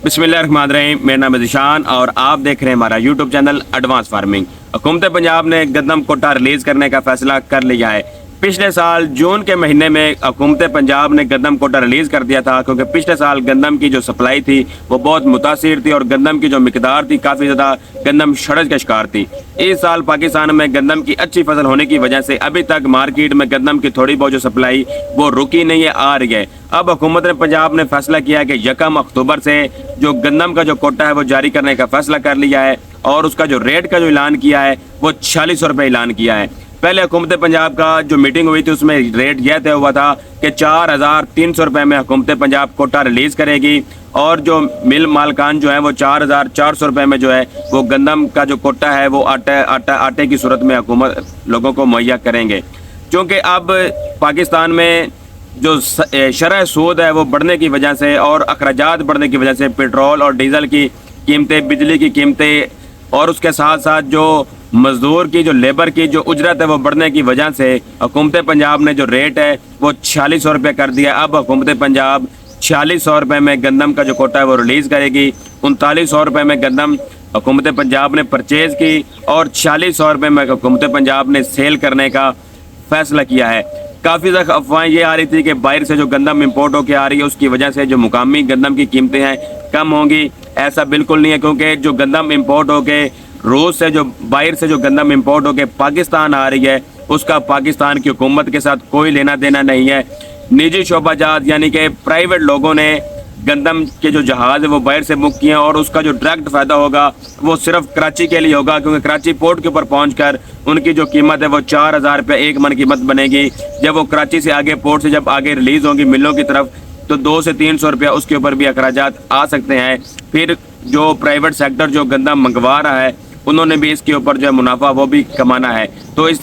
बिस्मिल्लाहिर्रहमानिर्रहीम। मेरा नाम है ज़ीशान और आप देख रहे हैं हमारा यूट्यूब चैनल एडवांस फार्मिंग। हुकूमत पंजाब ने गंदम कोटा रिलीज़ करने का फैसला कर लिया है। पिछले साल जून के महीने में हुकूमत पंजाब ने गंदम कोटा रिलीज़ कर दिया था, क्योंकि पिछले साल गंदम की जो सप्लाई थी वो बहुत मुतासिर थी और गंदम की जो मिकदार थी काफ़ी ज़्यादा गंदम शड़ज का शिकार थी। इस साल पाकिस्तान में गंदम की अच्छी फसल होने की वजह से अभी तक मार्केट में गंदम की थोड़ी बहुत जो सप्लाई वो रुकी नहीं है, आ रही है। अब हुकूमत पंजाब ने फैसला किया है कि 1 अक्टूबर से जो गंदम का जो कोटा है वो जारी करने का फैसला कर लिया है और उसका जो रेट का जो ऐलान किया है वो 4600 रुपये ऐलान किया है। पहले हुकूमत पंजाब का जो मीटिंग हुई थी उसमें रेट यह तय हुआ था कि 4300 रुपये में हुकूमत पंजाब कोटा रिलीज़ करेगी और जो मिल मालकान जो है वो 4400 रुपये में जो है वो गंदम का जो कोटा है वो आटे की सूरत में हुकूमत लोगों को मुहैया करेंगे। क्योंकि अब पाकिस्तान में जो शरह सूद है वो बढ़ने की वजह से और अखराजात बढ़ने की वजह से पेट्रोल और डीजल की कीमतें, बिजली की कीमतें और उसके साथ साथ जो मजदूर की जो लेबर की जो उजरत है वो बढ़ने की वजह से हुकूमत पंजाब ने जो रेट है वो 4600 रुपये कर दिया। अब हुकूमत पंजाब 4600 रुपये में गंदम का जो कोटा है वो रिलीज़ करेगी। 3900 रुपये में गंदम हुकूमत पंजाब ने परचेज़ की और 4600 रुपये में हुकूमत पंजाब ने सेल करने का फैसला किया है। काफ़ी ज़्यादा अफवाहें ये आ रही थी कि बाहर से जो गंदम इंपोर्ट होकर आ रही है उसकी वजह से जो मुकामी गंदम की कीमतें हैं कम होंगी। ऐसा बिल्कुल नहीं है, क्योंकि जो गंदम इंपोर्ट होके रूस से जो बाहर से जो गंदम इंपोर्ट होके पाकिस्तान आ रही है उसका पाकिस्तान की हुकूमत के साथ कोई लेना देना नहीं है। निजी शोबाजात यानी कि प्राइवेट लोगों ने गंदम के जो जहाज़ है वो बाहर से बुक किए हैं और उसका जो डायरेक्ट फ़ायदा होगा वो सिर्फ कराची के लिए होगा, क्योंकि कराची पोर्ट के ऊपर पहुंचकर उनकी जो कीमत है वो 4000 रुपये एक मन कीमत बनेगी। जब वो कराची से आगे पोर्ट से जब आगे रिलीज़ होंगी मिलों की तरफ तो 200 से 300 रुपया उसके ऊपर भी अखराजात आ सकते हैं। फिर जो प्राइवेट सेक्टर जो गंदम मंगवा रहा है उन्होंने भी इसके ऊपर जो है मुनाफा वो भी कमाना है। तो इस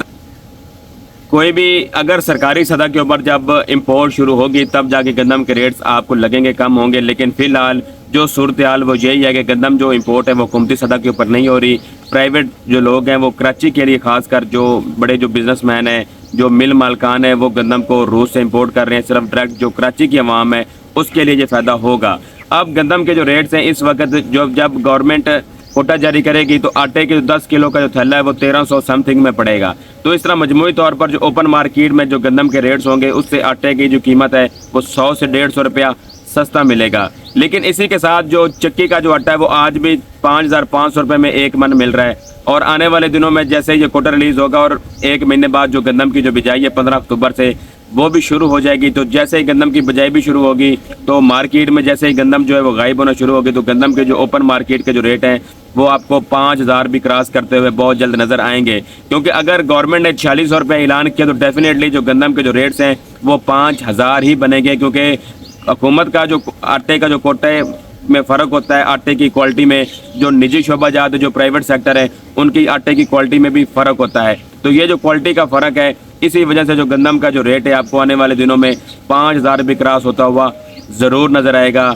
कोई भी अगर सरकारी सतह के ऊपर जब इंपोर्ट शुरू होगी तब जाके गंदम के रेट्स आपको लगेंगे कम होंगे, लेकिन फ़िलहाल जो सूरत हाल वो यही है कि गंदम जो इंपोर्ट है वो हुकूमती सतह के ऊपर नहीं हो रही। प्राइवेट जो लोग हैं वो कराची के लिए ख़ासकर जो बड़े जो बिजनेसमैन हैं, जो मिल मालकान है वो गंदम को रूस से इंपोर्ट कर रहे हैं। सिर्फ डायरेक्ट जो कराची की आवाम है उसके लिए ये फ़ायदा होगा। अब गंदम के जो रेट्स हैं इस वक्त जब गवर्नमेंट कोटा जारी करेगी तो आटे के 10 किलो का जो थैला है वो 1300 समथिंग में पड़ेगा। तो इस तरह मजमूई तौर पर जो ओपन मार्केट में जो गंदम के रेट्स होंगे उससे आटे की जो कीमत है वो 100 से 150 रुपया सस्ता मिलेगा। लेकिन इसी के साथ जो चक्की का जो आटा है वो आज भी 5500 रुपये में एक मन मिल रहा है और आने वाले दिनों में जैसे ये कोटा रिलीज़ होगा और एक महीने बाद जो गंदम की जो बिजाई है 15 अक्टूबर से वो भी शुरू हो जाएगी। तो जैसे ही गंदम की बिजाई भी शुरू होगी तो मार्केट में जैसे ही गंदम जो है वो गायब होना शुरू होगी तो गंदम के जो ओपन मार्केट के जो रेट हैं वो आपको 5000 भी क्रॉस करते हुए बहुत जल्द नज़र आएंगे। क्योंकि अगर गवर्नमेंट ने 4600 रुपये ऐलान किया तो डेफिनेटली जो गंदम के जो रेट्स हैं वो 5000 ही बनेंगे, क्योंकि हुकूमत का जो आटे का जो कोटे में फ़र्क होता है, आटे की क्वालिटी में जो निजी शोबाजात जो प्राइवेट सेक्टर है उनकी आटे की क्वालिटी में भी फ़र्क होता है। तो ये जो क्वालिटी का फ़र्क है इसी वजह से जो गंदम का जो रेट है आपको आने वाले दिनों में 5000 भी क्रॉस होता हुआ ज़रूर नज़र आएगा।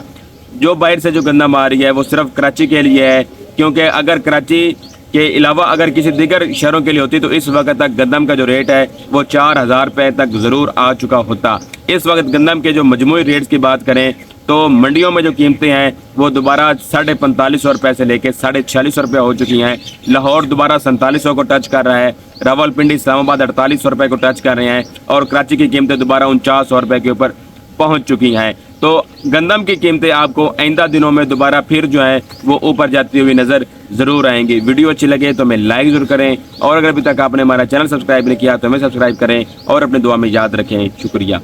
जो बाहर से जो गंदम आ रही है वो सिर्फ कराची के लिए है, क्योंकि अगर कराची के अलावा अगर किसी दीगर शहरों के लिए होती तो इस वक्त तक गंदम का जो रेट है वो 4000 रुपये तक ज़रूर आ चुका होता। इस वक्त गंदम के जो मजमूई रेट्स की बात करें तो मंडियों में जो कीमतें हैं वो दोबारा 4550 रुपये से लेकर 4650 रुपये हो चुकी हैं। लाहौर दोबारा 4700 को टच कर रहा है, रावलपिंडी इस्लामाबाद 4800 रुपये को टच कर रहे हैं और कराची की कीमतें दोबारा 4900 रुपये के ऊपर पहुंच चुकी हैं। तो गंदम की कीमतें आपको आइंदा दिनों में दोबारा फिर जो है वो ऊपर जाती हुई नज़र ज़रूर आएंगी। वीडियो अच्छी लगे तो हमें लाइक ज़रूर करें और अगर अभी तक आपने हमारा चैनल सब्सक्राइब नहीं किया तो हमें सब्सक्राइब करें और अपने दुआ में याद रखें। शुक्रिया।